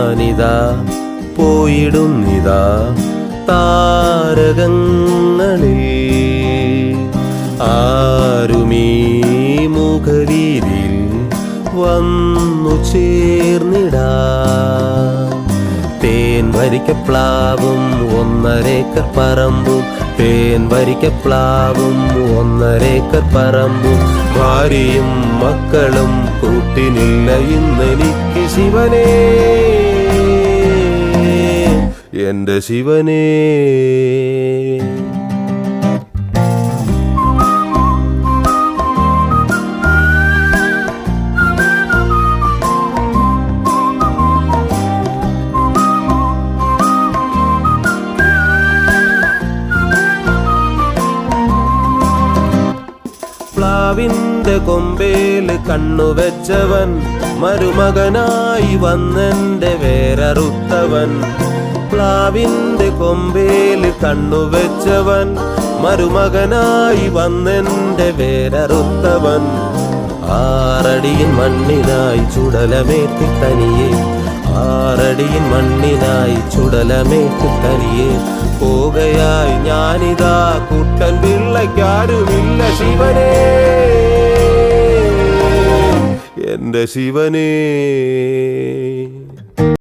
ഞാനിതാ പോയിടുന്നിതാ താരകങ്ങളിൽ ആരുമീ മുഖവീതിയിൽ വന്നു ചേർന്നിടാ തേൻ വരിക്കപ്ലാവും 1.5 ഏക്കർ പറമ്പും തേൻ വരിക്കപ്ലാവും 1.5 ഏക്കർ പറമ്പും ഭാര്യയും മക്കളും കൂട്ടിനില്ല ഇന്നെനിക്ക് ശിവനേ എൻ്റെ ശിവനേ. പ്ലാവിന്റെ കൊമ്പേല് കണ്ണുവെച്ചവൻ മരുമകനായി വന്നെന്റെ വേരറുത്തവൻ പ്ലാവിന്റെ കൊമ്പേല് കണ്ണുവെച്ചവൻ മരുമകനായി വന്നെന്റെ വേരറുത്തവൻ 6 അടിയിൻ മണ്ണിനായി ചുടലമേറ്റി തനിയെ 6 അടിയിൻ മണ്ണിനായി ചുടലമേറ്റി തനിയെ പോകയായി ഞാനിതാ കുട്ടൻ പിള്ളയ്ക്കാരുമില്ല ശിവനേ എൻ്റെ ശിവനേ.